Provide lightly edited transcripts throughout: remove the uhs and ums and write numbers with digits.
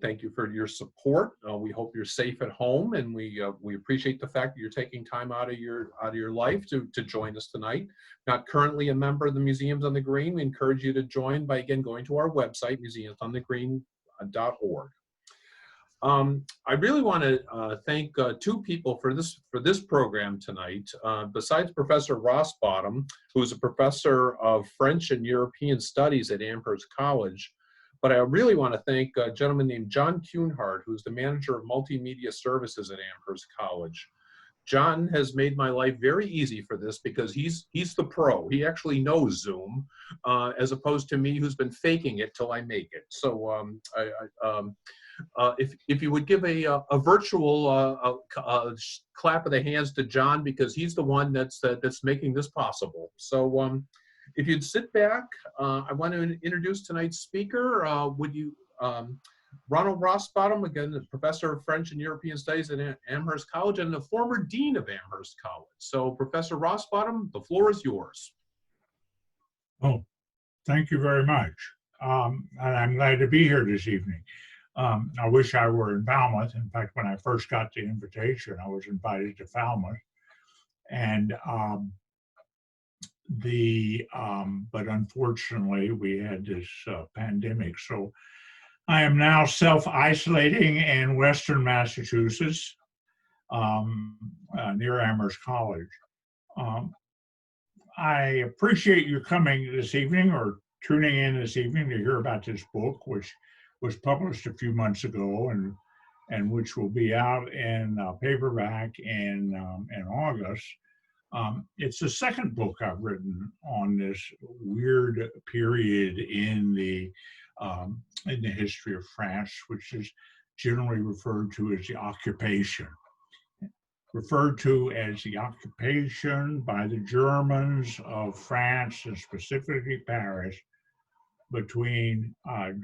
Thank you for your support. We hope you're safe at home, and we appreciate the fact that you're taking time out of your life to join us tonight. Not currently a member of the Museums on the Green, we encourage you to join by again going to our website, museumsonthegreen.org. I really want to thank two people for this program tonight. Besides Professor Rossbottom, who is a professor of French and European Studies at Amherst College, but I really want to thank a gentleman named John Kuhnhart, who's the manager of multimedia services at Amherst College. John has made my life very easy for this because he's the pro. He actually knows Zoom, as opposed to me, who's been faking it till I make it. So if you would give a virtual clap of the hands to John, because he's the one that's making this possible. So if you'd sit back, I want to introduce tonight's speaker. Would you, Ronald Rossbottom, again, the professor of French and European Studies at Amherst College and the former dean of Amherst College. So Professor Rossbottom, the floor is yours. Oh, thank you very much. And I'm glad to be here this evening. I wish I were in Falmouth. In fact, when I first got the invitation, I was invited to Falmouth. And but unfortunately, we had this pandemic. So I am now self-isolating in Western Massachusetts, near Amherst College. I appreciate you coming this evening or tuning in this evening to hear about this book, which was published a few months ago and which will be out in paperback in August. It's the second book I've written on this weird period in the history of France, which is generally referred to as the occupation. Referred to as the occupation by the Germans of France, and specifically Paris, between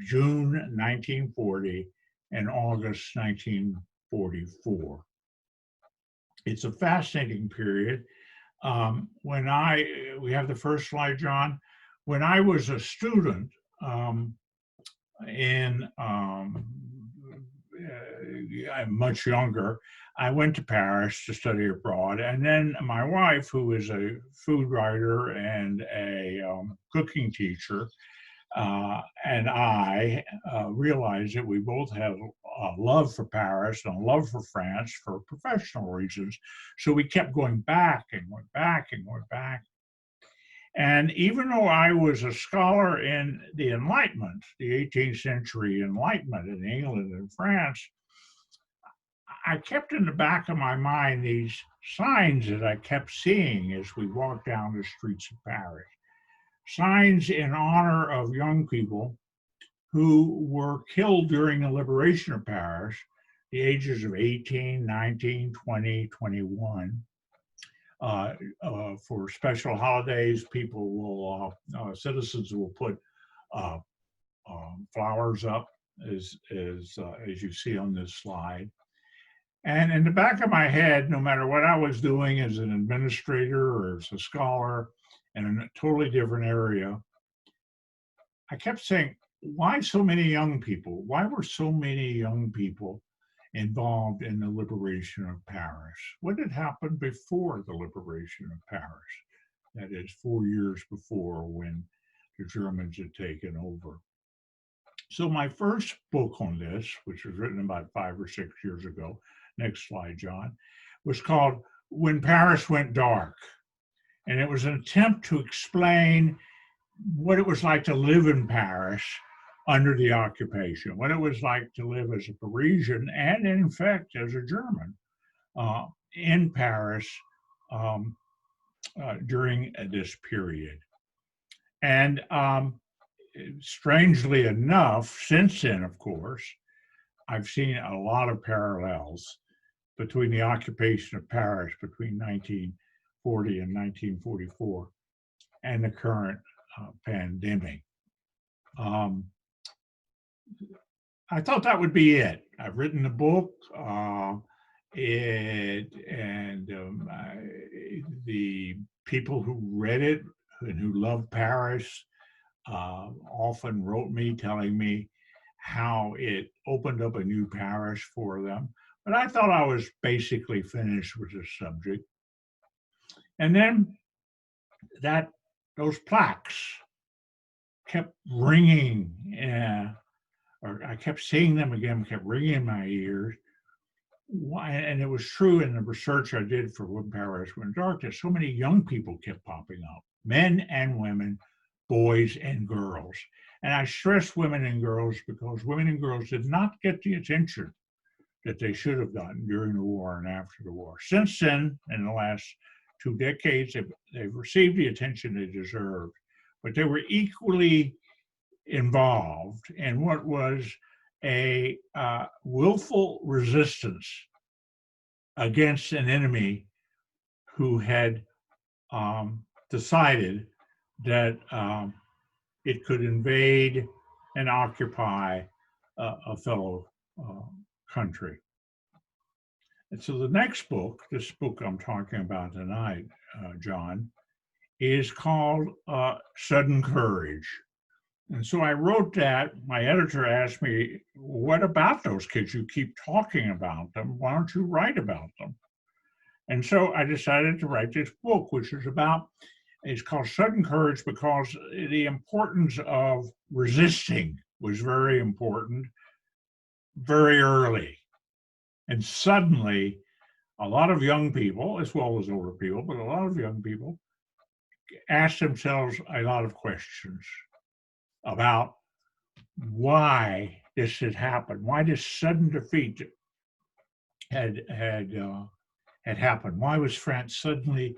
June 1940 and August 1944. It's a fascinating period. We have the first slide, John. When I was a student I'm much younger, I went to Paris to study abroad, and then my wife, who is a food writer and a cooking teacher, and I realized that we both have a love for Paris and a love for France for professional reasons. So we kept going back and went back and went back. And even though I was a scholar in the Enlightenment, the 18th century Enlightenment in England and France, I kept in the back of my mind these signs that I kept seeing as we walked down the streets of Paris. Signs in honor of young people who were killed during the liberation of Paris, the ages of 18, 19, 20, 21. For special holidays, people will, citizens will put flowers up, as you see on this slide. And in the back of my head, no matter what I was doing as an administrator or as a scholar in a totally different area, I kept saying, why so many young people? Why were so many young people involved in the liberation of Paris? What had happened before the liberation of Paris? That is 4 years before, when the Germans had taken over. So my first book on this, which was written about 5 or 6 years ago, next slide, John, was called When Paris Went Dark. And it was an attempt to explain what it was like to live in Paris under the occupation, what it was like to live as a Parisian and in fact as a German in Paris during this period. And strangely enough, since then, of course, I've seen a lot of parallels between the occupation of Paris between 1940 and 1944 and the current pandemic. I thought that would be it. I've written the book, the people who read it and who love Paris often wrote me telling me how it opened up a new parish for them. But I thought I was basically finished with the subject. And then those plaques kept ringing, or I kept seeing them again, kept ringing in my ears. Why? And it was true in the research I did for When Paris Went Dark that so many young people kept popping up, men and women, boys and girls. And I stress women and girls because women and girls did not get the attention that they should have gotten during the war and after the war. Since then, in the last 2 decades, they've received the attention they deserved, but they were equally involved in what was a willful resistance against an enemy who had decided that it could invade and occupy a fellow country. And so the next book, this book I'm talking about tonight, John, is called Sudden Courage. And so I wrote that. My editor asked me, what about those kids? You keep talking about them. Why don't you write about them? And so I decided to write this book, which is it's called Sudden Courage because the importance of resisting was very important very early. And suddenly, a lot of young people, as well as older people, but a lot of young people asked themselves a lot of questions about why this had happened, why this sudden defeat had happened. Why was France suddenly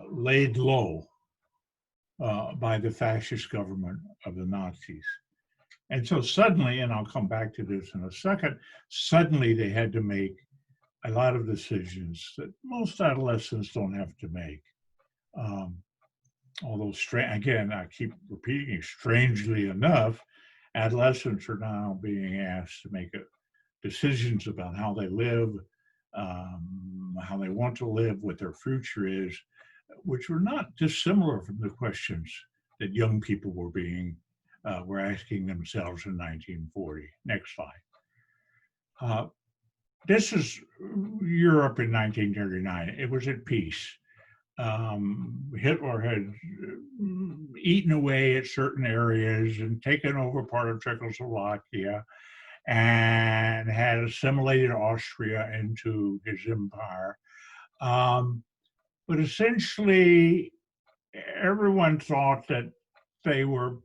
laid low by the fascist government of the Nazis? And so suddenly, and I'll come back to this in a second, suddenly they had to make a lot of decisions that most adolescents don't have to make. Although, again, I keep repeating, strangely enough, adolescents are now being asked to make decisions about how they live, how they want to live, what their future is, which were not dissimilar from the questions that young people were asking themselves in 1940. Next slide. This is Europe in 1939. It was at peace. Hitler had eaten away at certain areas and taken over part of Czechoslovakia and had assimilated Austria into his empire. But essentially, everyone thought that they were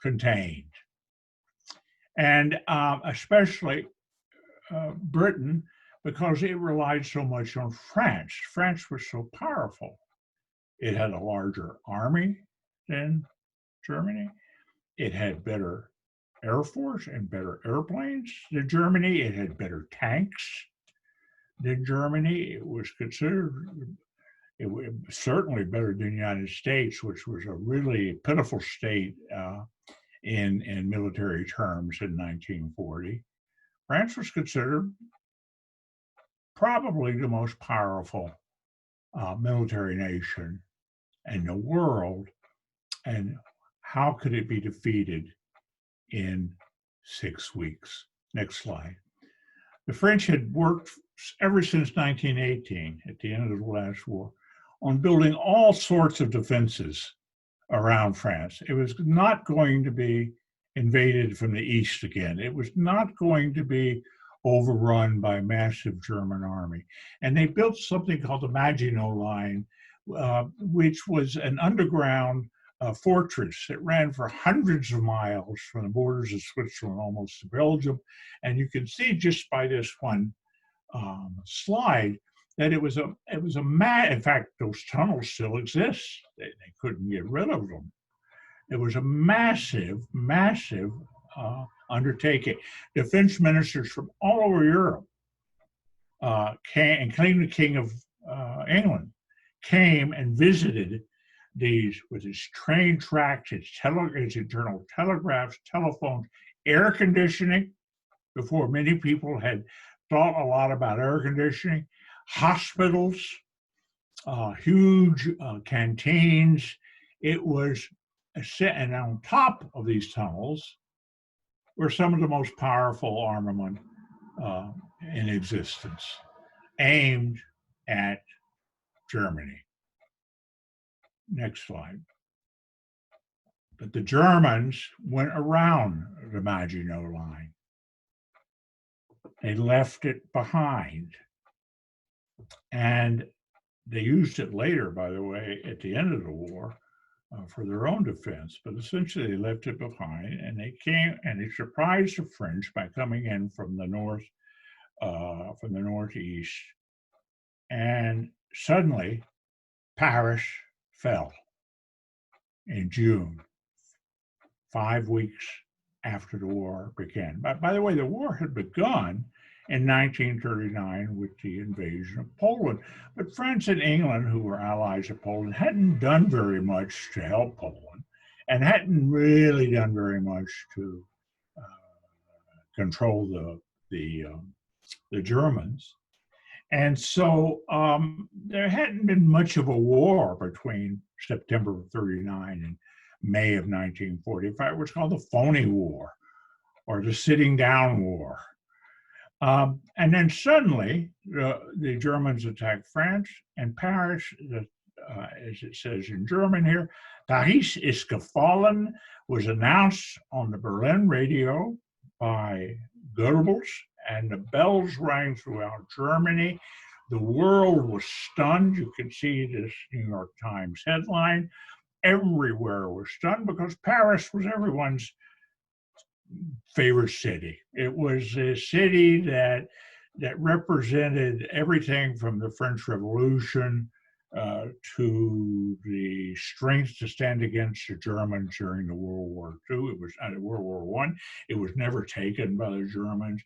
contained. And especially Britain, because it relied so much on France. France was so powerful. It had a larger army than Germany. It had better air force and better airplanes than Germany. It had better tanks than Germany. It was certainly better than the United States, which was a really pitiful state in military terms in 1940. France was considered probably the most powerful military nation in the world. And how could it be defeated in 6 weeks? Next slide. The French had worked ever since 1918, at the end of the last war, on building all sorts of defenses around France. It was not going to be invaded from the east again. It was not going to be overrun by a massive German army. And they built something called the Maginot Line, which was an underground fortress that ran for hundreds of miles from the borders of Switzerland almost to Belgium. And you can see just by this one slide that it was in fact, those tunnels still exist. They couldn't get rid of them. It was a massive, massive undertaking. Defense ministers from all over Europe including the King of England, came and visited these with his train tracks, his internal telegraphs, telephones, air conditioning, before many people had thought a lot about air conditioning, hospitals, huge canteens. It was and on top of these tunnels were some of the most powerful armament in existence, aimed at Germany. Next slide. But the Germans went around the Maginot Line. They left it behind. And they used it later, by the way, at the end of the war for their own defense. But essentially, they left it behind, and they came and they surprised the French by coming in from the north, from the northeast. And suddenly, Paris fell in June, 5 weeks after the war began. By the way, the war had begun in 1939 with the invasion of Poland. But France and England, who were allies of Poland, hadn't done very much to help Poland and hadn't really done very much to control the Germans. And so there hadn't been much of a war between September of 39 and May of 1945. It was called the Phony War or the Sitting Down War. And then suddenly the Germans attacked France, and Paris, as it says in German here, Paris ist gefallen, was announced on the Berlin radio by Goebbels, and the bells rang throughout Germany. The world was stunned. You can see this New York Times headline. Everywhere was stunned because Paris was everyone's favorite city. It was a city that represented everything from the French Revolution to the strength to stand against the Germans during the World War II. It was World War I. It was never taken by the Germans.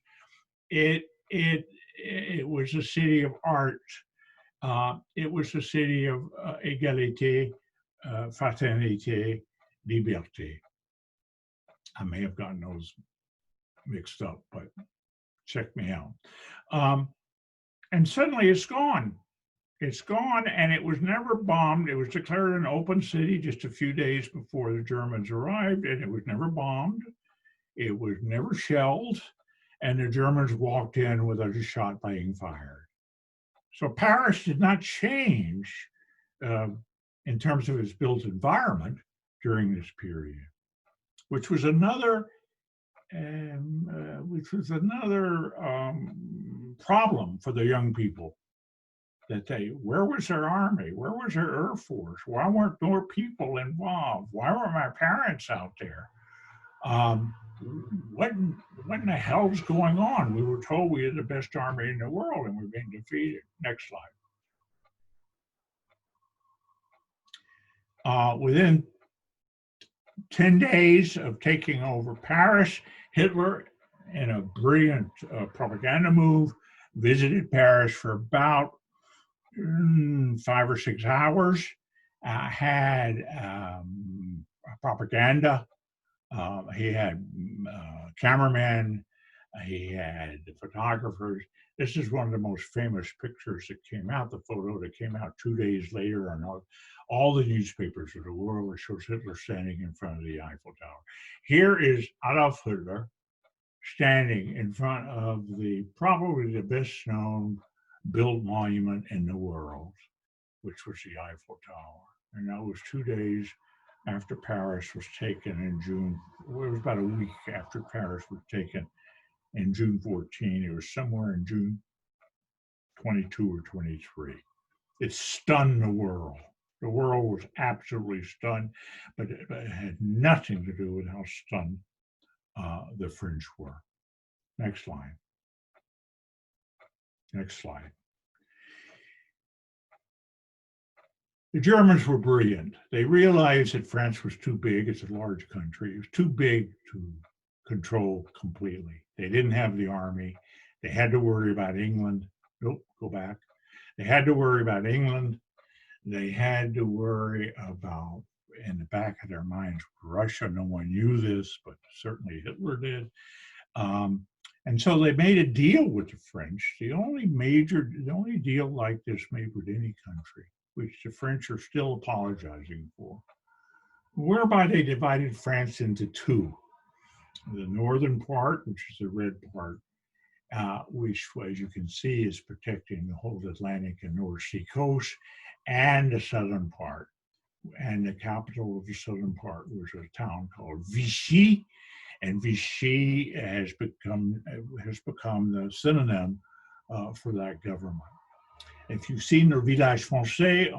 It was a city of art. It was a city of égalité, fraternité, liberté. I may have gotten those mixed up, but check me out. And suddenly it's gone. It's gone, and it was never bombed. It was declared an open city just a few days before the Germans arrived, and it was never bombed. It was never shelled, and the Germans walked in without a shot being fired. So Paris did not change in terms of its built environment during this period, which was another problem for the young people. Where was their army? Where was their Air Force? Why weren't more people involved? Why were my parents out there? What in the hell's going on? We were told we had the best army in the world and we're being defeated. Next slide. Within 10 days of taking over Paris, Hitler, in a brilliant propaganda move, visited Paris for about 5 or 6 hours, had propaganda. He had cameramen, he had photographers. This is one of the most famous pictures that came out, the photo that came out 2 days later on all the newspapers of the world. It shows Hitler standing in front of the Eiffel Tower. Here is Adolf Hitler standing in front of probably the best known built monument in the world, which was the Eiffel Tower. And that was 2 days after Paris was taken in June. It was about a week after Paris was taken in June 14. It was somewhere in June 22 or 23. It stunned the world. The world was absolutely stunned, but it had nothing to do with how stunned the French were. Next slide. Next slide. The Germans were brilliant. They realized that France was too big. It's a large country. It was too big to control completely. They didn't have the army. They had to worry about England. Nope, go back. They had to worry about England. They had to worry about, in the back of their minds, Russia. No one knew this, but certainly Hitler did. And so they made a deal with the French, the only deal like this made with any country, which the French are still apologizing for. whereby they divided France into two. The northern part, which is the red part, which, as you can see, is protecting the whole Atlantic and North Sea coast, and the southern part. And the capital of the southern part was a town called Vichy, and Vichy has become the synonym for that government. If you've seen the Village Français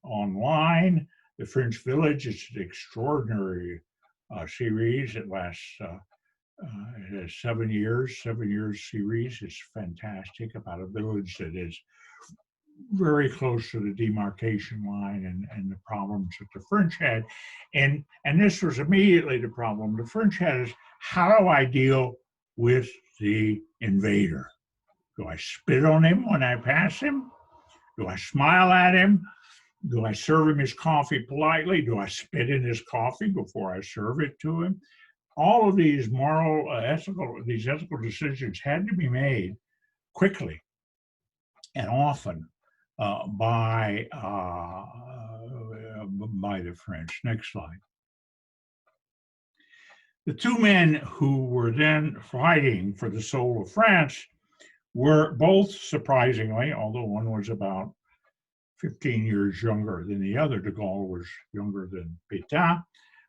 online, the French Village, it's an extraordinary series. It lasts it has 7 years series. It's fantastic, about a village that is very close to the demarcation line and the problems that the French had. And this was immediately the problem the French had is, how do I deal with the invader? Do I spit on him when I pass him? Do I smile at him? Do I serve him his coffee politely? Do I spit in his coffee before I serve it to him? All of these moral, ethical decisions had to be made quickly and often by the French. Next slide. The two men who were then fighting for the soul of France were both, surprisingly, although one was about 15 years younger than the other. De Gaulle was younger than Pétain.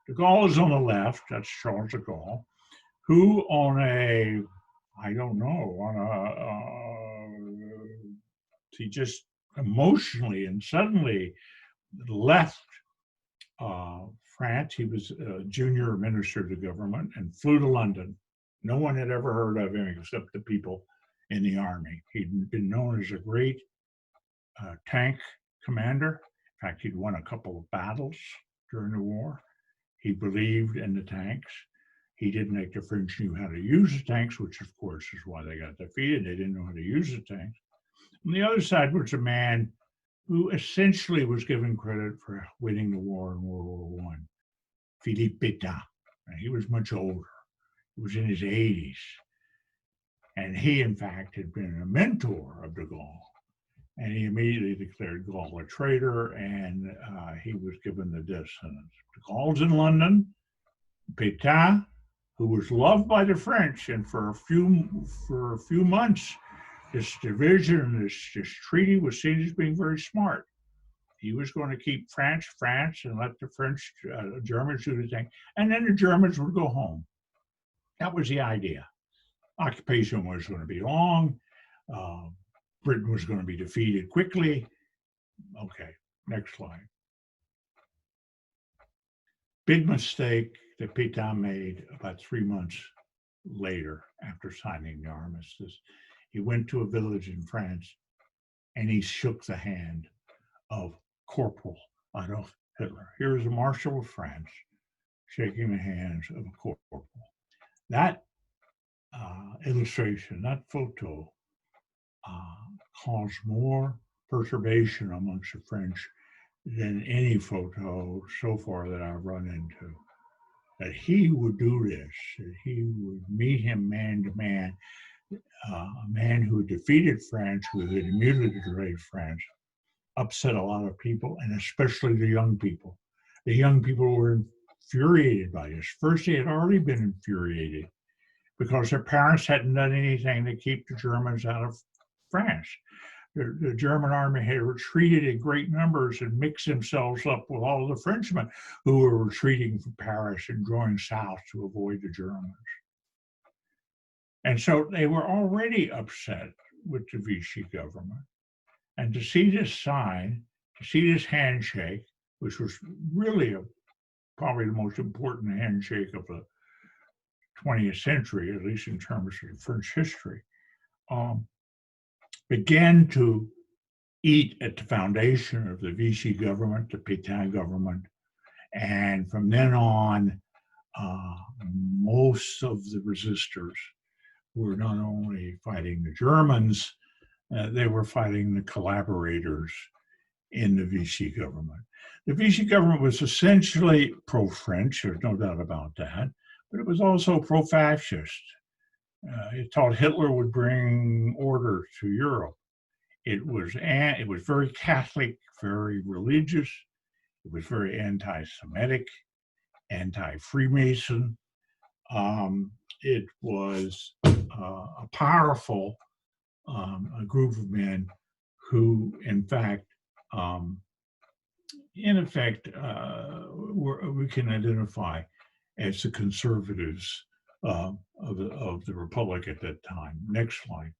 De Gaulle is on the left, that's Charles de Gaulle, who he just emotionally and suddenly left France. He was a junior minister to government and flew to London. No one had ever heard of him except the people in the army. He'd been known as a great tank commander. In fact, he'd won a couple of battles during the war. He believed in the tanks. He didn't think the French knew how to use the tanks, which of course is why they got defeated. They didn't know how to use the tanks. On the other side was a man who essentially was given credit for winning the war in World War I, Philippe Pétain. He was much older. He was in his 80s. And he, in fact, had been a mentor of de Gaulle. And he immediately declared Gaulle a traitor, and he was given the death sentence. De Gaulle's in London. Pétain, who was loved by the French, and for a few months, this division, this treaty was seen as being very smart. He was going to keep France, and let the French, Germans do the thing, and then the Germans would go home. That was the idea. Occupation was going to be long. Britain was going to be defeated quickly. Okay, next slide. Big mistake that Pétain made about 3 months later after signing the armistice. He went to a village in France and he shook the hand of Corporal Adolf Hitler. Here is a Marshal of France shaking the hands of a corporal. That illustration, that photo, caused more perturbation amongst the French than any photo so far that I've run into. That he would do this, that he would meet him man to man, a man who defeated France, who had mutilated France, upset a lot of people, and especially the young people. The young people were infuriated by this. First, they had already been infuriated because their parents hadn't done anything to keep the Germans out of France. The German army had retreated in great numbers and mixed themselves up with all of the Frenchmen who were retreating from Paris and going south to avoid the Germans. And so they were already upset with the Vichy government. And to see this sign, to see this handshake, which was really probably the most important handshake of the 20th century, at least in terms of French history, began to eat at the foundation of the Vichy government, the Pétain government. And from then on, most of the resistors were not only fighting the Germans, they were fighting the collaborators in the Vichy government. The Vichy government was essentially pro-French, there's no doubt about that, but it was also pro-fascist. It thought Hitler would bring order to Europe. It was very Catholic, very religious. It was very anti-Semitic, anti-Freemason. It was a powerful a group of men who, in effect, we can identify as the conservatives of the Republic at that time. Next slide.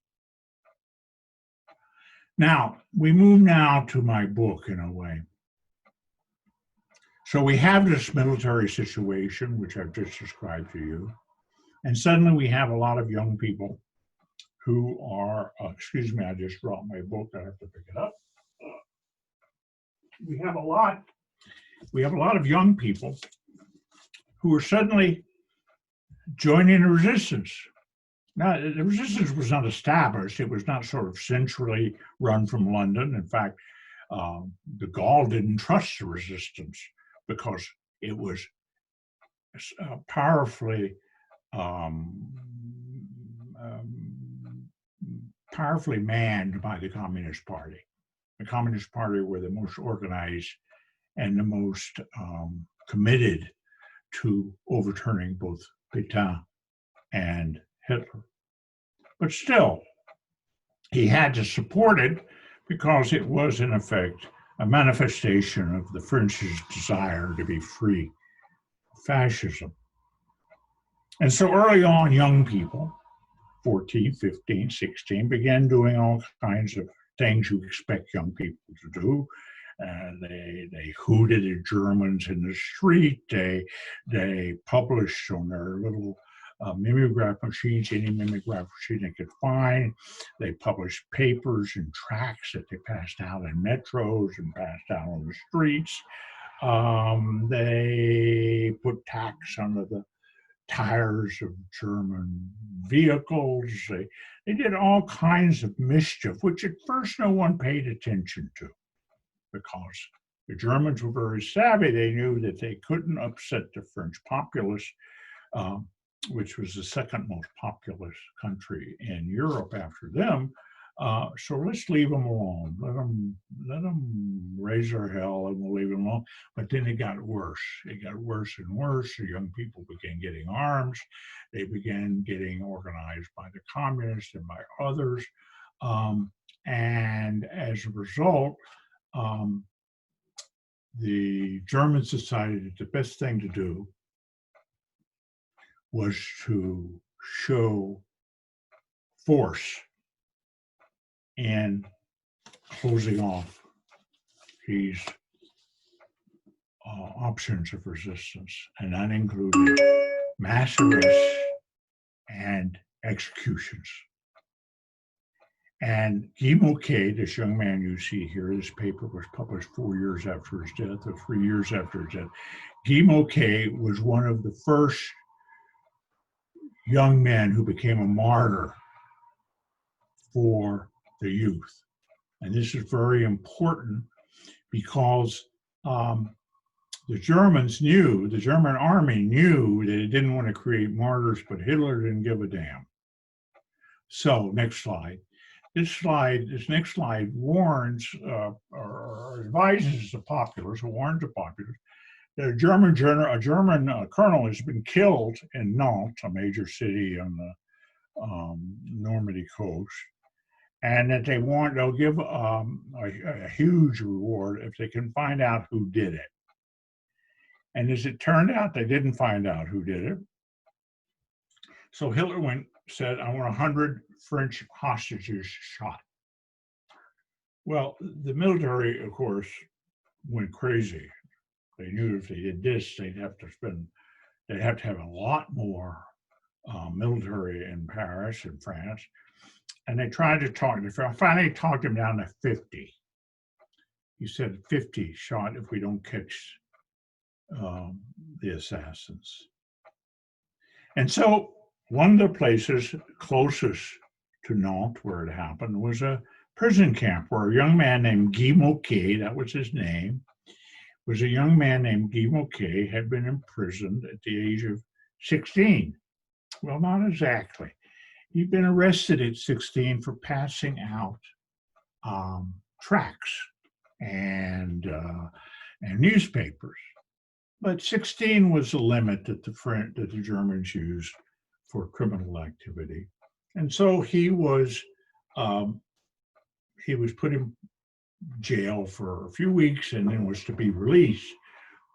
Now, we move now to my book in a way. So we have this military situation, which I've just described to you. And suddenly we have a lot of young people who are, excuse me, I just dropped my book, I have to pick it up. We have a lot of young people who are suddenly joining the resistance. Now, the resistance was not established. It was not sort of centrally run from London. In fact, the Gaulle didn't trust the resistance because it was powerfully manned by the Communist Party. The Communist Party were the most organized and the most committed to overturning both Pétain and Hitler. But still, he had to support it because it was, in effect, a manifestation of the French's desire to be free of fascism. And so early on, young people, 14, 15, 16, began doing all kinds of things you expect young people to do. They hooted at Germans in the street. They published on their little mimeograph machines, any mimeograph machine they could find. They published papers and tracts that they passed out in metros and passed out on the streets. They put tacks under the tires of German vehicles. They did all kinds of mischief, which at first no one paid attention to, because the Germans were very savvy. They knew that they couldn't upset the French populace, which was the second most populous country in Europe after them. So let's leave them alone. Let them raise their hell and we'll leave them alone. But then it got worse. It got worse and worse. The young people began getting arms. They began getting organized by the communists and by others. And as a result, the Germans decided that the best thing to do was to show force in closing off these options of resistance, and that included mass arrests and executions. And Guy Moquet, this young man you see here, this paper was published 4 years after his death, or 3 years after his death. Guy Moquet was one of the first young men who became a martyr for the youth. And this is very important because the Germans knew, the German army knew that it didn't want to create martyrs, but Hitler didn't give a damn. So next slide. This next slide warns or advises the populace, or warns the populace, that a German colonel has been killed in Nantes, a major city on the Normandy coast, and that they'll give a huge reward if they can find out who did it. And as it turned out, they didn't find out who did it. So Hitler said, I want 100 French hostages shot. Well, the military, of course, went crazy. They knew if they did this, they'd have to have a lot more military in Paris and France. And they tried to finally talked him down to 50. He said 50 shot if we don't catch the assassins. And so one of the places closest to Nantes where it happened was a prison camp where a young man named Guy Moquet, that was his name, was a young man named Guy Moquet, had been imprisoned at the age of 16. Well, not exactly. He'd been arrested at 16 for passing out tracts and and newspapers. But 16 was the limit that the Germans used for criminal activity. And so he was put in jail for a few weeks and then was to be released.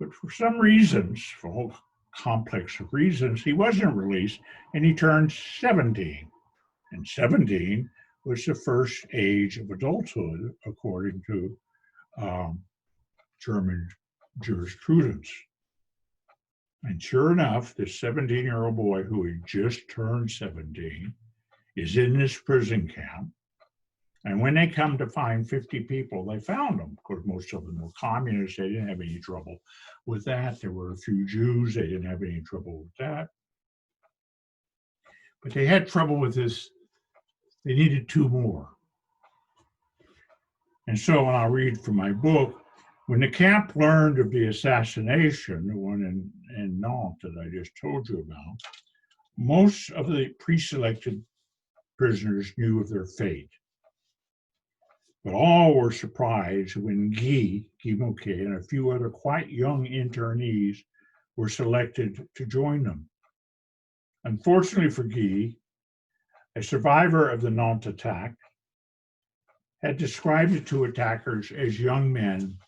But for some reasons, for a whole complex of reasons, he wasn't released, and he turned 17. And 17 was the first age of adulthood, according to German jurisprudence. And sure enough, this 17-year-old boy who had just turned 17 is in this prison camp. And when they come to find 50 people, they found them. Of course, most of them were communists. They didn't have any trouble with that. There were a few Jews. They didn't have any trouble with that. But they had trouble with this. They needed 2 more. And so, and I'll read from my book, when the camp learned of the assassination, the one in Nantes that I just told you about, most of the pre-selected prisoners knew of their fate. But all were surprised when Guy Moquet, and a few other quite young internees were selected to join them. Unfortunately for Guy, a survivor of the Nantes attack, had described the 2 attackers as young men,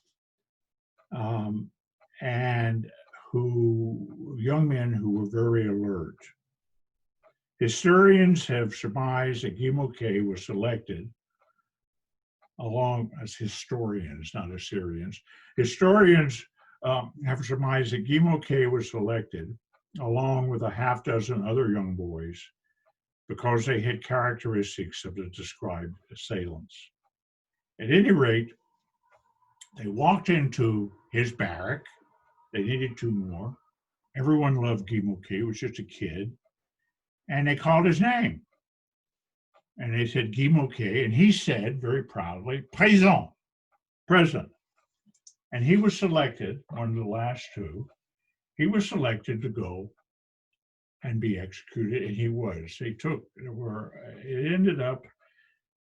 young men who were very alert. Historians have surmised that Guy Moquet was selected along as historians, not Assyrians. Historians have surmised that Guy Moquet was selected along with a half dozen other young boys because they had characteristics of the described assailants. At any rate, they walked into his barrack. They needed 2 more. Everyone loved Guy Moquet. He was just a kid. And they called his name. And they said, Guy Moquet. And he said, very proudly, Présent, present. And he was selected, one of the last 2. He was selected to go and be executed. And he was. It ended up,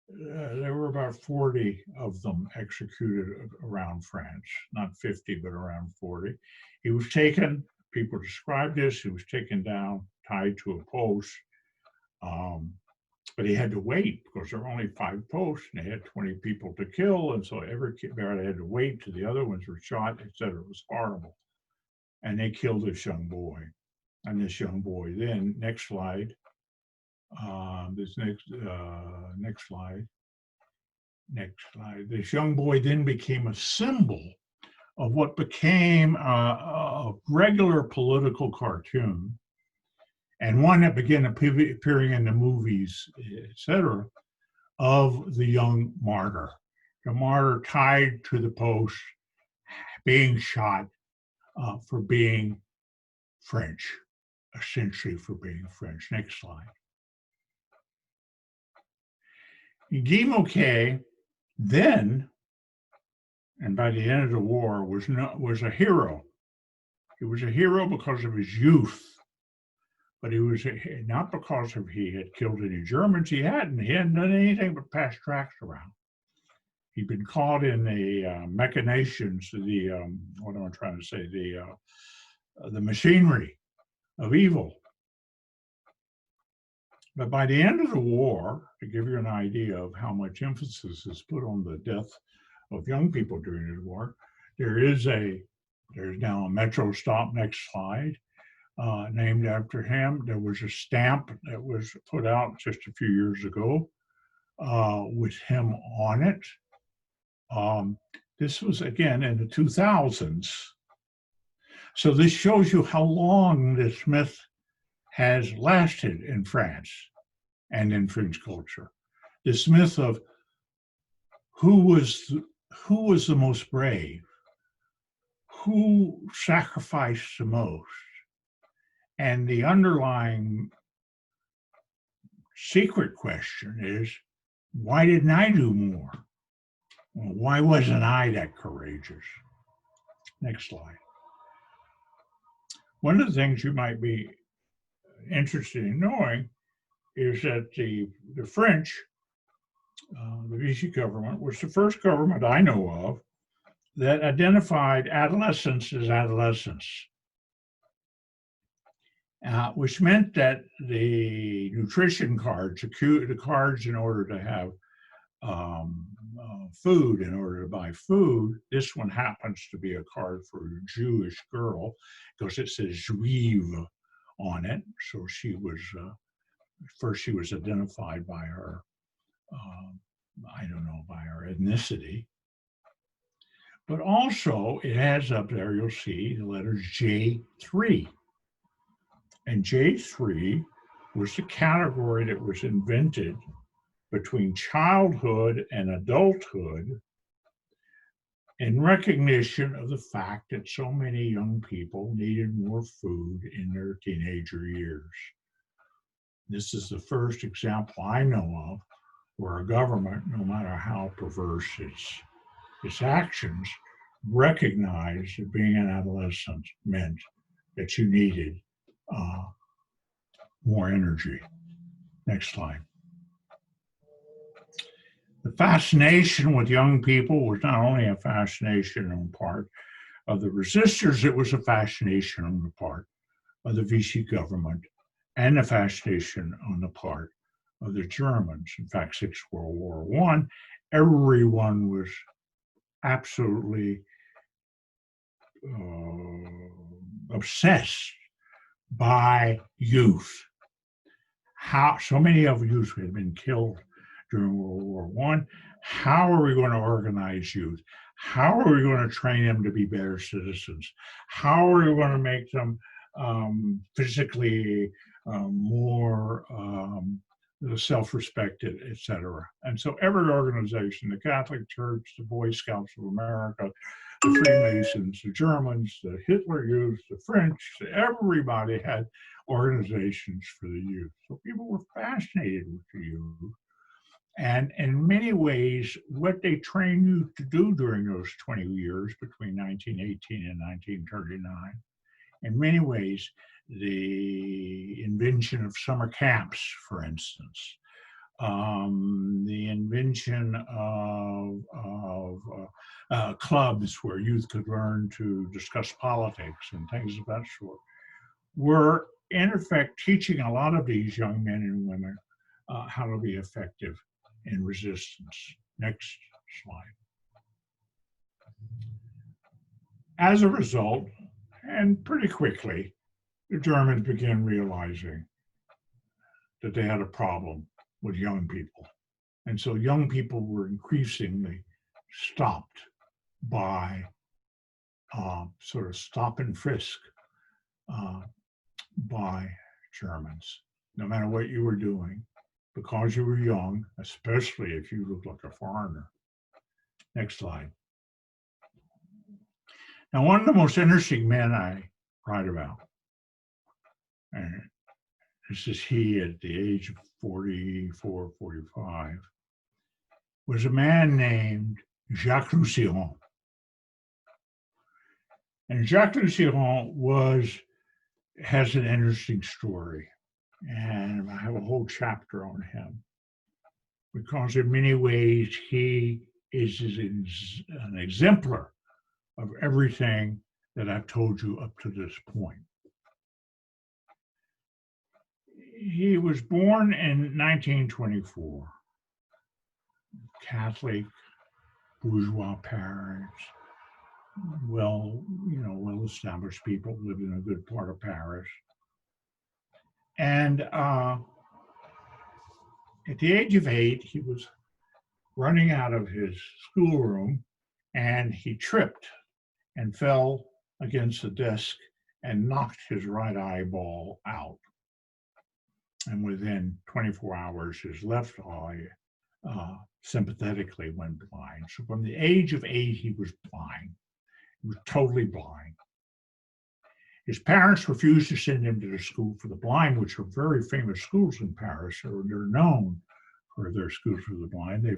there were about 40 of them executed around France, not 50, but around 40. He was taken, people described this, he was taken down, tied to a post, but he had to wait because there were only 5 posts and they had 20 people to kill. And so every guard had to wait till the other ones were shot, etc. It was horrible. And they killed this young boy. And this young boy then, next slide, next slide. This young boy then became a symbol of what became a regular political cartoon, and one that began appearing in the movies, etc., of the young martyr. The martyr tied to the post, being shot for being French, essentially for being French. Next slide. Guy Moquet then, and by the end of the war, was a hero. He was a hero because of his youth, but he was not because he had killed any Germans. He hadn't done anything but pass tracts around. He'd been caught in the machinations, what am I trying to say? The machinery of evil. But by the end of the war, to give you an idea of how much emphasis is put on the death of young people during the war, there's now a metro stop, next slide, named after him. There was a stamp that was put out just a few years ago with him on it. This was, again, in the 2000s. So this shows you how long this myth has lasted in France and in French culture. This myth of who was the most brave, who sacrificed the most, and the underlying secret question is, why didn't I do more? Well, why wasn't I that courageous? Next slide. One of the things you might be interested in knowing is that the French, the Vichy government, was the first government I know of that identified adolescence as adolescence, which meant that the nutrition cards, the cards in order to have food, in order to buy food, this one happens to be a card for a Jewish girl because it says Juif on it. So she was, first she was identified by her, I don't know, by her ethnicity. But also it has up there, you'll see the letters J3. And J3 was the category that was invented between childhood and adulthood in recognition of the fact that so many young people needed more food in their teenager years. This is the first example I know of where a government, no matter how perverse its actions, recognized that being an adolescent meant that you needed more energy. Next slide. The fascination with young people was not only a fascination on the part of the resistors, it was a fascination on the part of the Vichy government and a fascination on the part of the Germans. In fact, since World War I, everyone was absolutely obsessed by youth. How so many of youth had been killed during World War I. How are we going to organize youth? How are we going to train them to be better citizens? How are we going to make them physically more self-respected, etc.? And so every organization, the Catholic Church, the Boy Scouts of America, the Freemasons, the Germans, the Hitler Youth, the French, everybody had organizations for the youth. So people were fascinated with the youth. And in many ways, what they trained you to do during those 20 years between 1918 and 1939, in many ways, the invention of summer camps, for instance, the invention of clubs where youth could learn to discuss politics and things of that sort, were in effect teaching a lot of these young men and women how to be effective in resistance. Next slide. As a result, and pretty quickly, the Germans began realizing that they had a problem with young people. And so young people were increasingly stopped by sort of stop and frisk by Germans, no matter what you were doing, because you were young, especially if you looked like a foreigner. Next slide. Now, one of the most interesting men I write about, and this is he at the age of 44, 45, was a man named Jacques Lusseyran. And Jacques Lusseyran has an interesting story. And I have a whole chapter on him because in many ways he is an exemplar of everything that I've told you up to this point. He was born in 1924, Catholic, bourgeois parents, well-established people, lived in a good part of Paris. And at the age of 8, he was running out of his schoolroom and he tripped and fell against the desk and knocked his right eyeball out. And within 24 hours, his left eye sympathetically went blind. So from the age of 8, he was blind. He was totally blind. His parents refused to send him to the school for the blind, which are very famous schools in Paris. Or they're known for their schools for the blind. They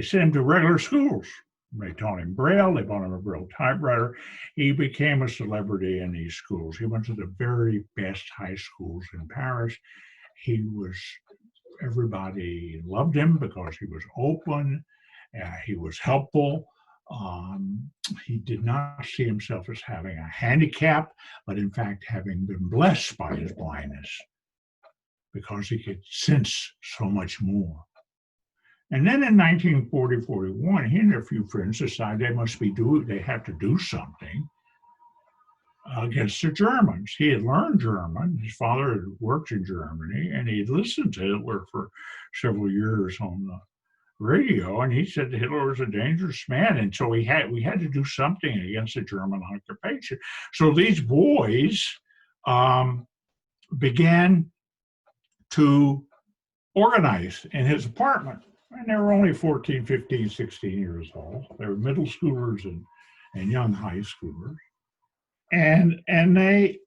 sent him to regular schools. They taught him Braille. They bought him a Braille typewriter. He became a celebrity in these schools. He went to the very best high schools in Paris. Everybody loved him because he was open He was helpful. He did not see himself as having a handicap, but in fact having been blessed by his blindness because he could sense so much more. And then in 1940-41, he and a few friends decided they had to do something against the Germans. He had learned German. His father had worked in Germany, and he had listened to Hitler for several years on the radio, and he said Hitler was a dangerous man, and so we had to do something against the German occupation. So these boys began to organize in his apartment, and they were only 14, 15, 16 years old. They were middle schoolers and young high schoolers, and they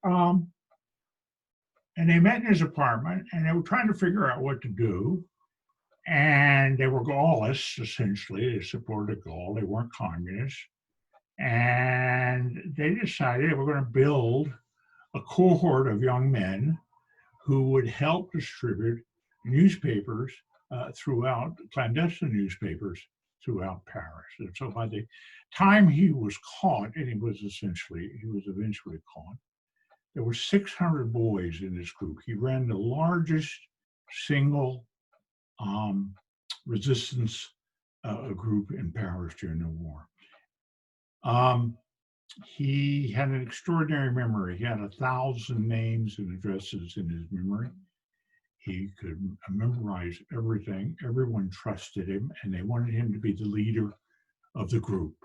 met in his apartment, and they were trying to figure out what to do. And they were Gaullists, essentially. They supported Gaulle. They weren't communists. And they decided they were going to build a cohort of young men who would help distribute newspapers clandestine newspapers throughout Paris. And so by the time he was caught, and he was eventually caught, there were 600 boys in this group. He ran the largest single resistance group in Paris during the war. He had an extraordinary memory. He had 1,000 names and addresses in his memory. He could memorize everything. Everyone trusted him, and they wanted him to be the leader of the group.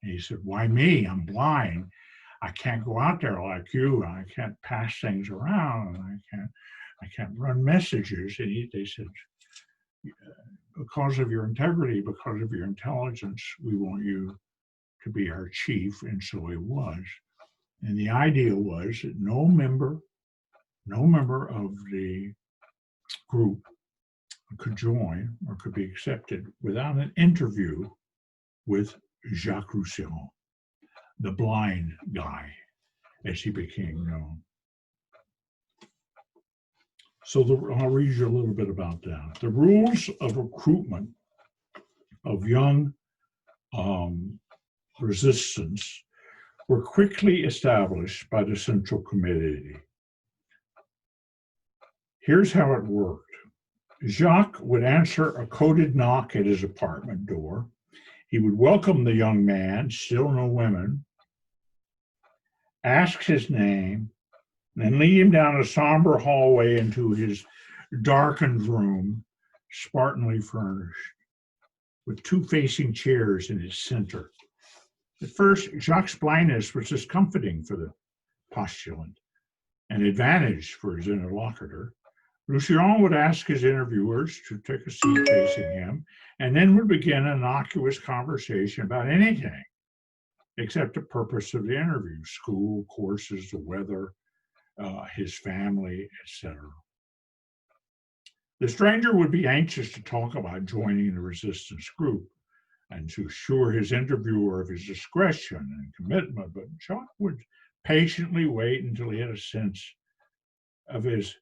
And he said, "Why me? I'm blind. I can't go out there like you. I can't pass things around. I can't run messages." And they said, "Because of your integrity, because of your intelligence, we want you to be our chief." And so he was. And the idea was that no member of the group could join or could be accepted without an interview with Jacques Lusseyran, the blind guy, as he became known. So I'll read you a little bit about that. The rules of recruitment of young resistance were quickly established by the Central Committee. Here's how it worked. Jacques would answer a coded knock at his apartment door. He would welcome the young man, still no women, ask his name, then lead him down a somber hallway into his darkened room, spartanly furnished, with two facing chairs in its center. At first, Jacques' blindness was discomforting for the postulant, an advantage for his interlocutor. Lusseyran would ask his interviewers to take a seat facing him, and then would begin an innocuous conversation about anything except the purpose of the interview: school, courses, the weather, his family, etc. The stranger would be anxious to talk about joining the resistance group and to assure his interviewer of his discretion and commitment, but Jacques would patiently wait until he had a sense of his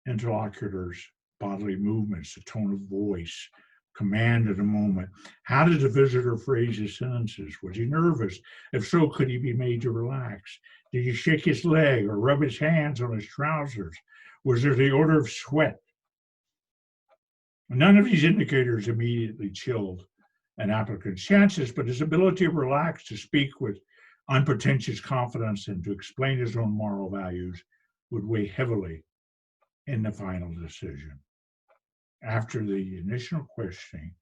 interlocutor's bodily movements, the tone of voice, command at a moment. How did the visitor phrase his sentences? Was he nervous? If so, could he be made to relax? Did he shake his leg or rub his hands on his trousers? Was there the odor of sweat? None of these indicators immediately chilled an applicant's chances, but his ability to relax, to speak with unpretentious confidence, and to explain his own moral values would weigh heavily in the final decision. After the initial questioning,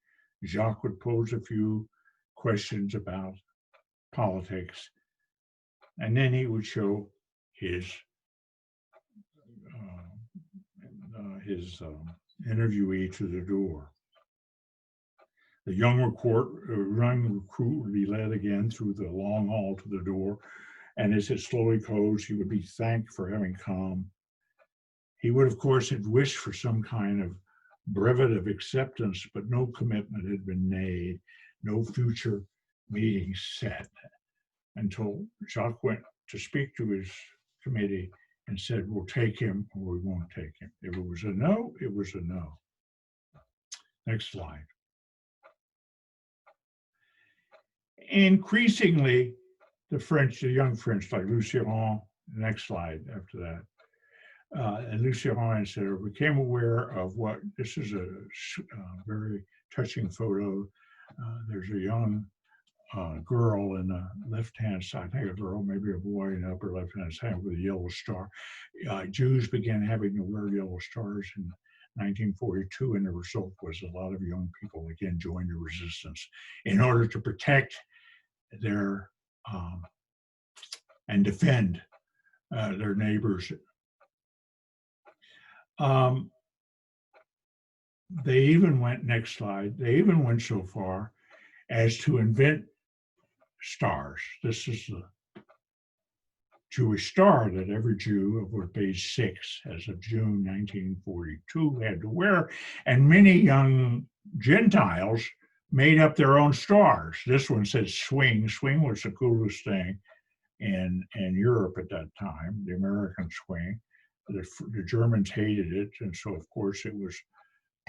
Jacques would pose a few questions about politics, and then he would show his interviewee to the door. The young recruit would be led again through the long hall to the door, and as it slowly closed, he would be thanked for having come. He would, of course, have wished for some kind of brevet of acceptance, but no commitment had been made, no future meeting set, until Jacques went to speak to his committee and said, "We'll take him or we won't take him." If it was a no, it was a no. Next slide. increasingly, the French, the young French, like Lusseyran, next slide after that, and Lusseyran said, became aware of what, this is a very touching photo. There's a young girl in the left-hand side, I think a girl, maybe a boy in the upper left-hand side with a yellow star. Jews began having to wear yellow stars in 1942, and the result was a lot of young people again joined the resistance in order to protect their and defend their neighbors. They even went, next slide, they even went so far as to invent stars. This is the Jewish star that every Jew of age 6 as of June 1942 had to wear, and many young Gentiles made up their own stars. This one said swing. Swing was the coolest thing in Europe at that time, the American swing. The Germans hated it, and so of course it was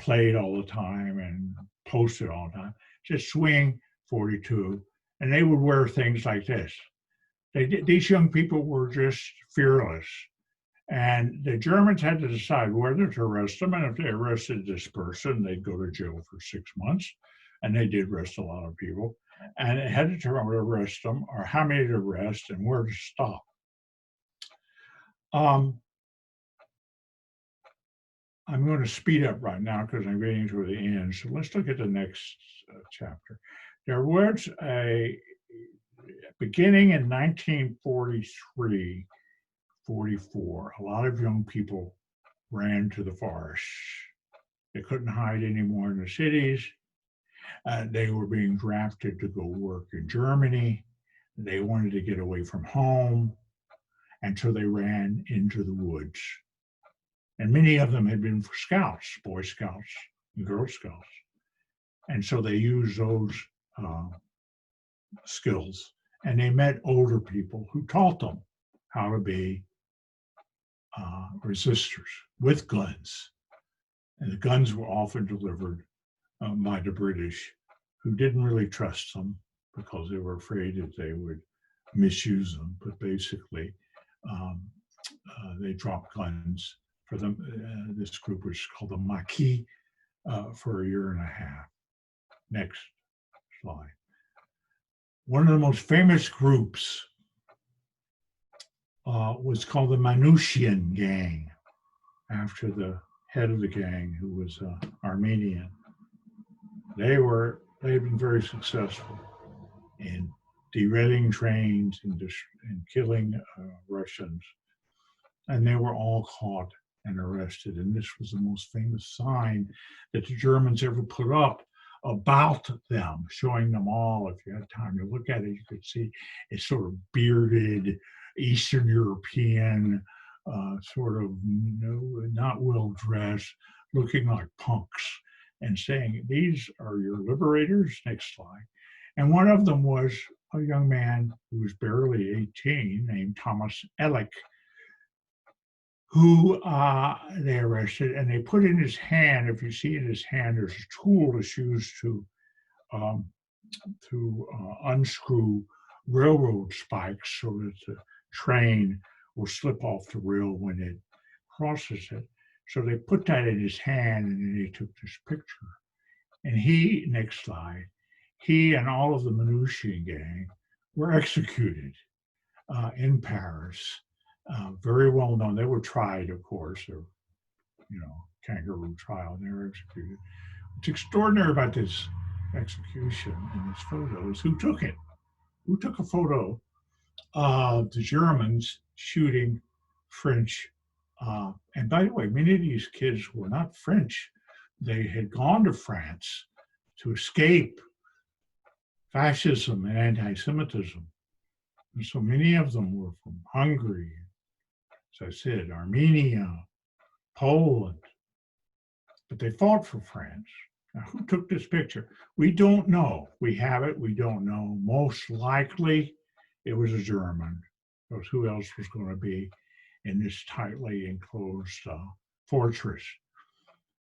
played all the time and posted all the time. Just swing 42, and they would wear things like this. These young people were just fearless, and the Germans had to decide whether to arrest them, and if they arrested this person, they'd go to jail for 6 months, and they did arrest a lot of people, and it had to determine whether to arrest them or how many to arrest and where to stop. I'm going to speed up right now because I'm getting to the end. So let's look at the next chapter. There was a beginning in 1943, 44, a lot of young people ran to the forest. They couldn't hide anymore in the cities. They were being drafted to go work in Germany. They wanted to get away from home. And so they ran into the woods. And many of them had been for scouts, Boy Scouts and Girl Scouts. And so they used those skills. And they met older people who taught them how to be resistors with guns. And the guns were often delivered by the British, who didn't really trust them because they were afraid that they would misuse them. But basically, they dropped guns for them. This group was called the Maquis for a year and a half. Next slide. One of the most famous groups was called the Manouchian gang, after the head of the gang, who was Armenian. They had been very successful in derailing trains and killing Russians. And they were all caught and arrested. And this was the most famous sign that the Germans ever put up about them, showing them all. If you had time to look at it, you could see a sort of bearded Eastern European, sort of not well dressed, looking like punks, and saying, "These are your liberators." Next slide. And one of them was a young man who was barely 18, named Thomas Elek, who they arrested, and they put in his hand, if you see in his hand, there's a tool that's used to unscrew railroad spikes so that the train will slip off the rail when it crosses it. So they put that in his hand, and then he took this picture. And he, next slide, he and all of the Manouchian gang were executed in Paris. Very well known. They were tried, of course, or, kangaroo trial, and they were executed. What's extraordinary about this execution in this photo is who took it. Who took a photo of the Germans shooting French? And by the way, many of these kids were not French. They had gone to France to escape fascism and anti-Semitism. And so many of them were from Hungary, as I said, Armenia, Poland, but they fought for France. Now, who took this picture? We don't know. We have it, we don't know. Most likely it was a German, because who else was going to be in this tightly enclosed fortress?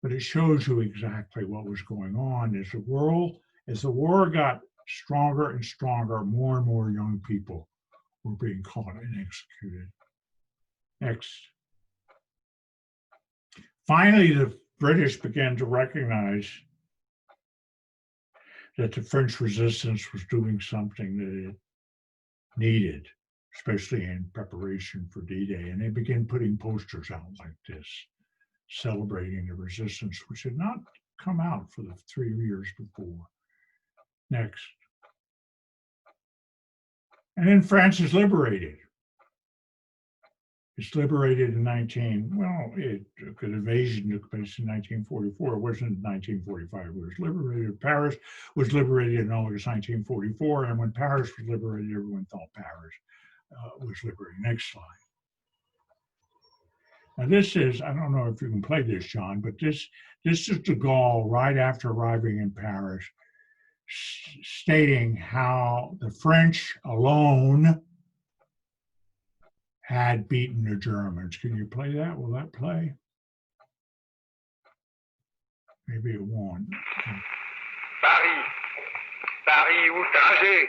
But it shows you exactly what was going on as the war got stronger and stronger, more and more young people were being caught and executed. Next. Finally, the British began to recognize that the French resistance was doing something that it needed, especially in preparation for D-Day. And they began putting posters out like this, celebrating the resistance, which had not come out for the 3 years before. Next. And then France is liberated. It's liberated in an invasion took place in 1944. It wasn't in 1945. It was liberated. Paris was liberated in August 1944. And when Paris was liberated, everyone thought Paris was liberated. Next slide. Now this is, I don't know if you can play this, John, but this is de Gaulle right after arriving in Paris, stating how the French alone had beaten the Germans. Can you play that? Will that play? Maybe it won't. Paris, Paris outragé,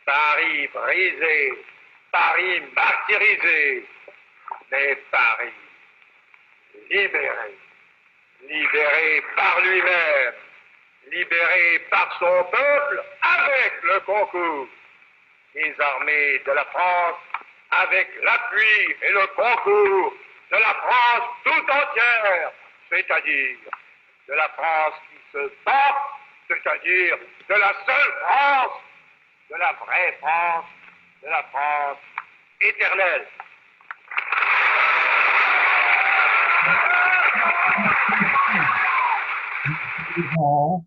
Paris brisé, Paris martyrisé, mais Paris libéré, libéré par lui-même, libéré par son peuple avec le concours. Les armées de la France avec l'appui et le concours de la France tout entière, c'est-à-dire de la France qui se bat, c'est-à-dire de la seule France, de la vraie France, de la France éternelle. Hall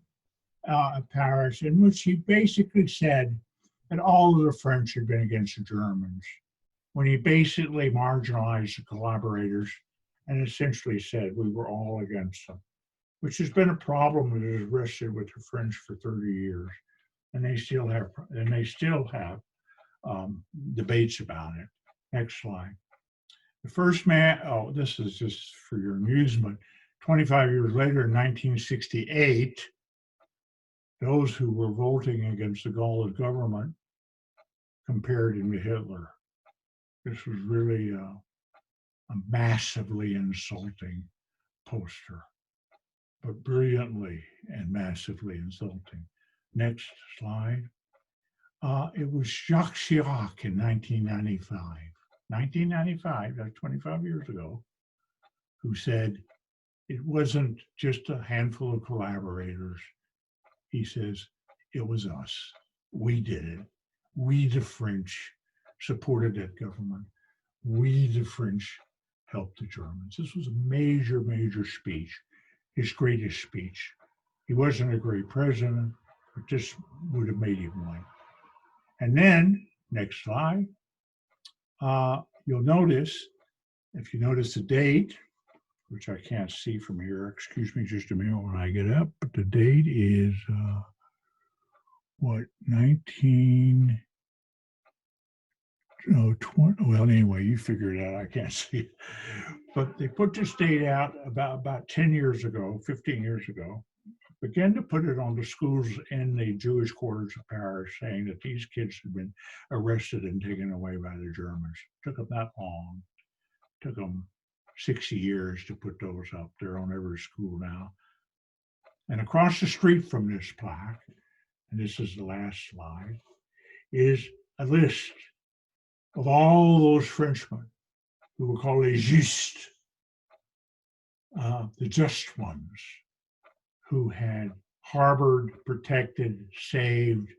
at Paris, in which he basically said that all of the French had been against the Germans, when he basically marginalized the collaborators and essentially said we were all against them, which has been a problem that has rested with the French for 30 years, and they still have debates about it. Next slide. The first man, oh, this is just for your amusement. 25 years later, in 1968, those who were voting against the Gaulle government compared him to Hitler. This was really a massively insulting poster, but brilliantly and massively insulting. Next slide. It was Jacques Chirac in 1995. 1995, that's 25 years ago, who said it wasn't just a handful of collaborators. He says, it was us. We did it. We, the French, supported that government. We, the French, helped the Germans. This was a major, major speech, his greatest speech. He wasn't a great president, but this would have made him one. And then, next slide, you'll notice, if you notice the date, which I can't see from here, excuse me just a minute when I get up, but the date is, what, 19, no, 20, well, anyway, you figure it out, I can't see it. But they put this date out about 10 years ago, 15 years ago, began to put it on the schools in the Jewish quarters of Paris, saying that these kids had been arrested and taken away by the Germans. It took them that long. It took them 60 years to put those up. They're on every school now. And across the street from this plaque, and this is the last slide, is a list of all those Frenchmen who were called les justes, the just ones, who had harbored, protected, saved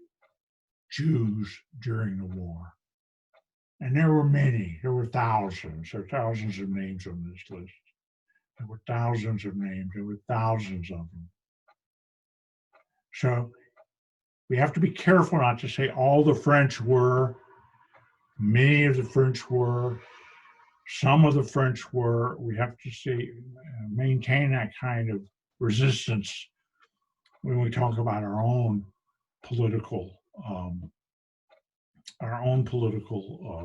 Jews during the war. And there were many, there were thousands. There are thousands of names on this list. There were thousands of names, there were thousands of them. So we have to be careful not to say all the French were, many of the French were, some of the French were. We have to say, maintain that kind of resistance when we talk about our own political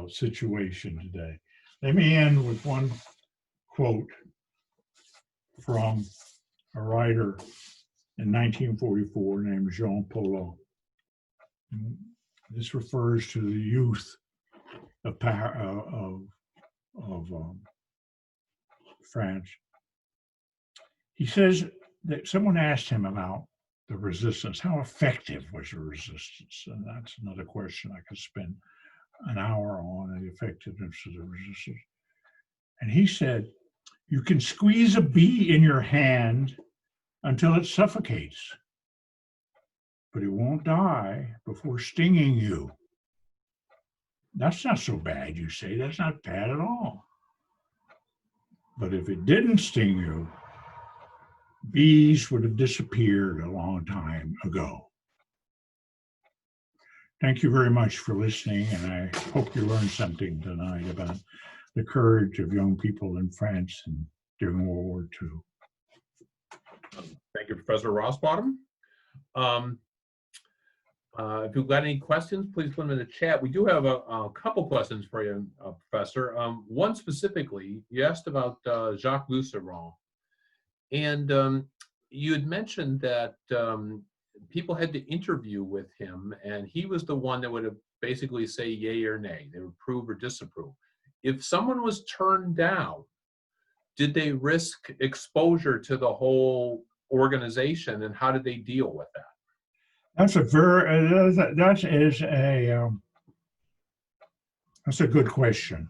situation today. Let me end with one quote from a writer in 1944 named Jean Paul. this refers to the youth of France. He says that someone asked him about the resistance. How effective was the resistance? And that's another question I could spend an hour on, the effectiveness of the resistance. And he said, you can squeeze a bee in your hand until it suffocates, but it won't die before stinging you. That's not so bad, you say. That's not bad at all. But if it didn't sting you, bees would have disappeared a long time ago. Thank you very much for listening, and I hope you learned something tonight about the courage of young people in France during World War II. Thank you, Professor Rossbottom. If you've got any questions, please put them in the chat. We do have a couple questions for you, Professor. One specifically, you asked about Jacques Lusseyran. And you had mentioned that people had to interview with him, and he was the one that would basically say yay or nay. They would approve or disapprove. If someone was turned down, did they risk exposure to the whole organization, and how did they deal with that? That's a good question.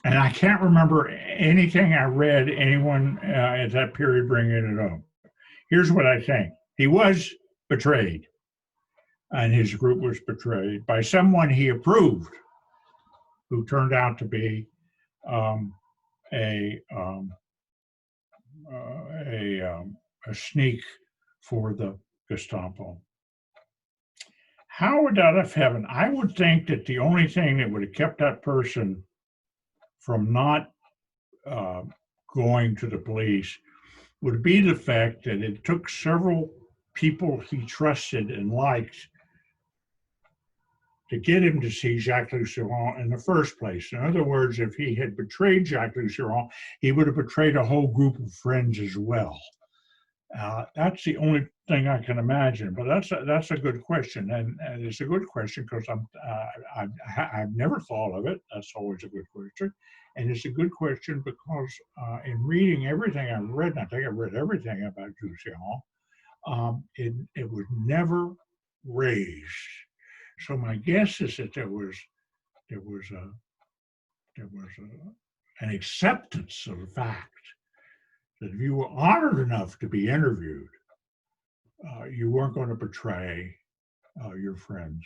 And I can't remember anything I read anyone at that period bringing it up. Here's what I think. He was betrayed, and his group was betrayed by someone he approved, who turned out to be a sneak for the Gestapo. How would that have happened? I would think that the only thing that would have kept that person from not going to the police would be the fact that it took several people he trusted and liked to get him to see Jacques Lusseyran in the first place. In other words, if he had betrayed Jacques Lusseyran, he would have betrayed a whole group of friends as well. That's the only thing I can imagine, but that's a good question, and it's a good question because I've never thought of it. That's always a good question, and it's a good question because in reading everything I've read, and I think I've read everything about Lusseyran, it was never raised. So my guess is that there was an acceptance of the fact that if you were honored enough to be interviewed, you weren't going to betray your friends.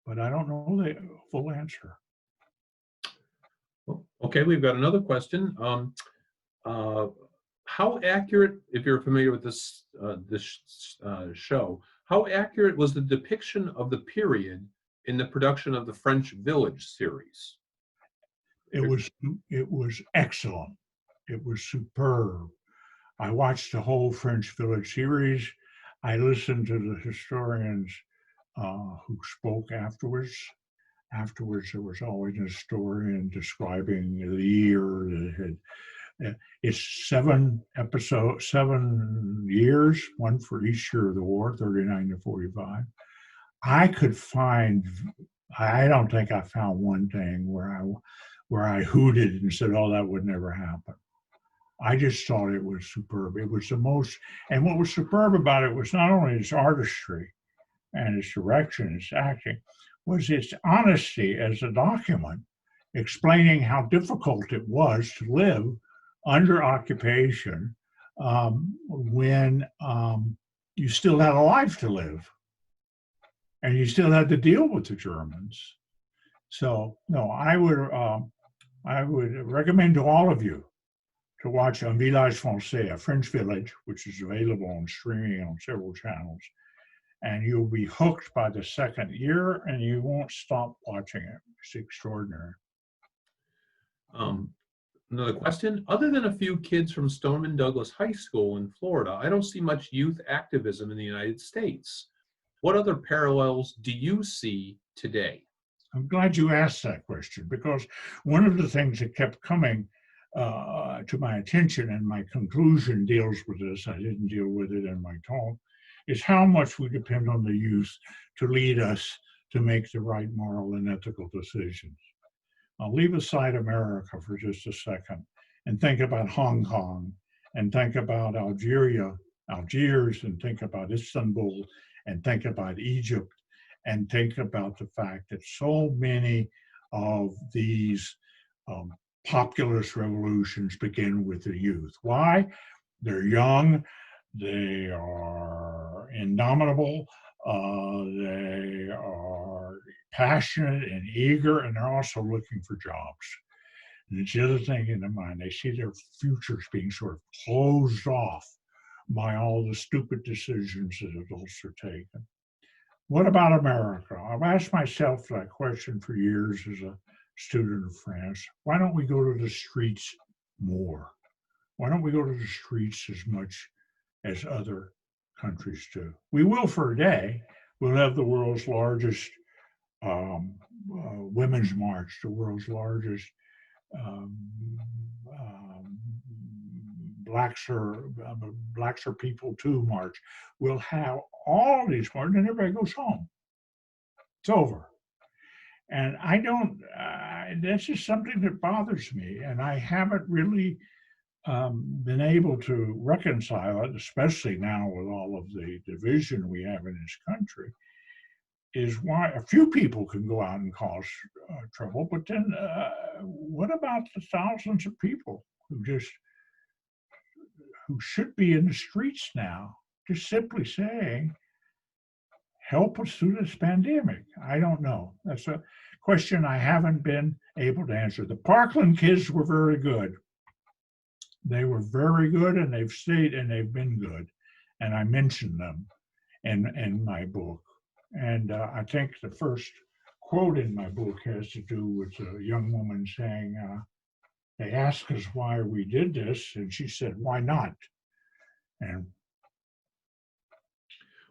But I don't know the full answer. Okay, we've got another question. How accurate, if you're familiar with this show, how accurate was the depiction of the period in the production of the French Village series? It was excellent. It was superb. I watched the whole French Village series. I listened to the historians who spoke afterwards. Afterwards, there was always a historian describing the year that had. It's 7 episodes, 7 years, one for each year of the war, 39 to 45. I don't think I found one thing where I hooted and said, "Oh, that would never happen." I just thought it was superb. It was the most, and what was superb about it was not only its artistry and its direction, its acting, was its honesty as a document, explaining how difficult it was to live under occupation when you still had a life to live and you still had to deal with the Germans. So no, I would recommend to all of you to watch Un Village Français, a French village, which is available on streaming on several channels, and you'll be hooked by the second year and you won't stop watching it. It's extraordinary. Another question, other than a few kids from Stoneman Douglas High School in Florida, I don't see much youth activism in the United States. What other parallels do you see today? I'm glad you asked that question, because one of the things that kept coming to my attention, and my conclusion deals with this, I didn't deal with it in my talk, is how much we depend on the youth to lead us to make the right moral and ethical decisions. I'll leave aside America for just a second and think about Hong Kong, and think about Algiers, and think about Istanbul, and think about Egypt, and think about the fact that so many of these populist revolutions begin with the youth. Why? They're young, they are indomitable, they are passionate and eager, and they're also looking for jobs. And it's the other thing in their mind, they see their futures being sort of closed off by all the stupid decisions that adults are taking. What about America? I've asked myself that question for years as a student of France. Why don't we go to the streets more? Why don't we go to the streets as much as other countries do? We will for a day. We'll have the world's largest women's march, the world's largest blacks are people too march. We'll have all these marches, and everybody goes home. It's over. And I don't, that's just something that bothers me. And I haven't really been able to reconcile it, especially now with all of the division we have in this country, is why a few people can go out and cause trouble, but then what about the thousands of people who should be in the streets now, just simply saying, help us through this pandemic? I don't know. That's a question I haven't been able to answer. The Parkland kids were very good. They were very good, and they've stayed, and they've been good. And I mentioned them in my book. And I think the first quote in my book has to do with a young woman saying, they asked us why we did this, and she said, why not? And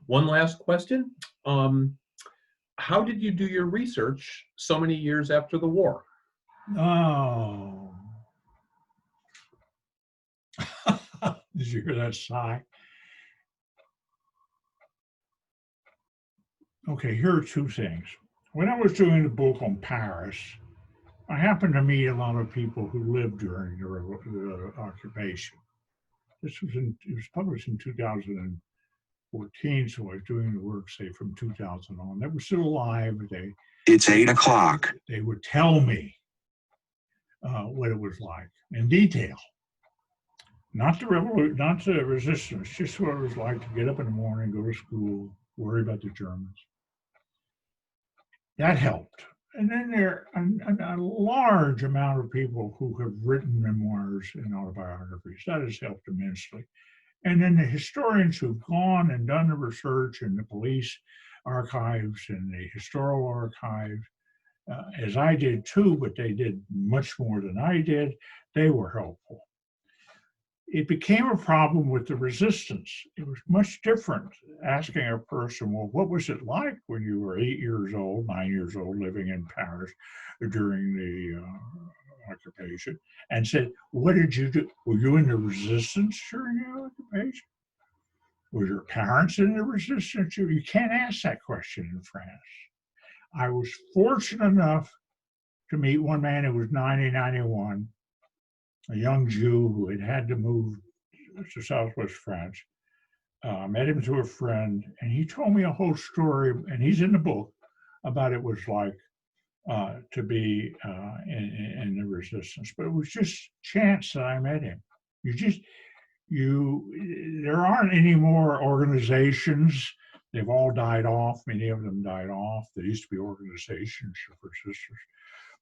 one last question. How did you do your research so many years after the war? oh, did you hear that sigh? Okay, here are two things. When I was doing the book on Paris, I happened to meet a lot of people who lived during the occupation. It was published in 2014, so I was doing the work, say, from 2000 on. They were still alive. It's 8 o'clock. They would tell me what it was like in detail. Not the revolution, not the resistance, just what it was like to get up in the morning, go to school, worry about the Germans. That helped. And then there are a large amount of people who have written memoirs and autobiographies. That has helped immensely. And then the historians who've gone and done the research in the police archives and the historical archives, as I did too, but they did much more than I did, they were helpful. It became a problem with the resistance. It was much different asking a person, well, what was it like when you were 8 years old, 9 years old, living in Paris during the occupation, and said, what did you do? Were you in the resistance during the occupation? Were your parents in the resistance? You can't ask that question in France. I was fortunate enough to meet one man who was 91, a young Jew who had to move to Southwest France. Met him through a friend, and he told me a whole story, and he's in the book, about it was like to be in the resistance. But it was just chance that I met him. There aren't any more organizations. They've all died off. Many of them died off. There used to be organizations for sisters.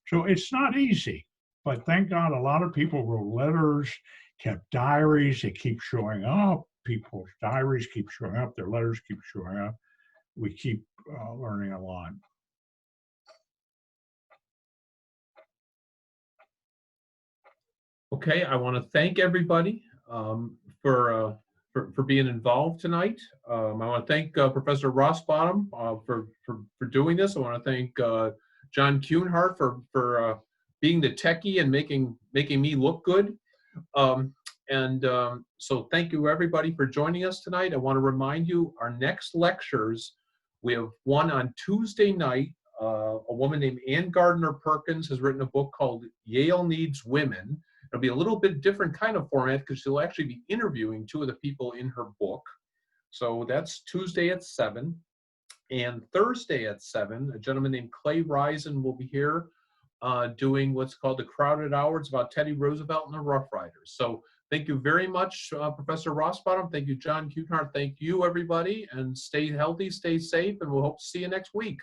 So it's not easy. But thank God a lot of people wrote letters, kept diaries. They keep showing up. People's diaries keep showing up. Their letters keep showing up. We keep learning a lot. Okay, I want to thank everybody for being involved tonight. I want to thank Professor Rossbottom for doing this. I want to thank John Kuhnhart for being the techie and making me look good. And so thank you everybody for joining us tonight. I want to remind you our next lectures, we have one on Tuesday night. A woman named Ann Gardner Perkins has written a book called Yale Needs Women. It'll be a little bit different kind of format because she'll actually be interviewing two of the people in her book. So that's Tuesday at 7. And Thursday at 7, a gentleman named Clay Risen will be here doing what's called the Crowded Hour. It's about Teddy Roosevelt and the Rough Riders. So thank you very much, Professor Rossbottom. Thank you, John Kuhnhart. Thank you, everybody. And stay healthy, stay safe, and we'll hope to see you next week.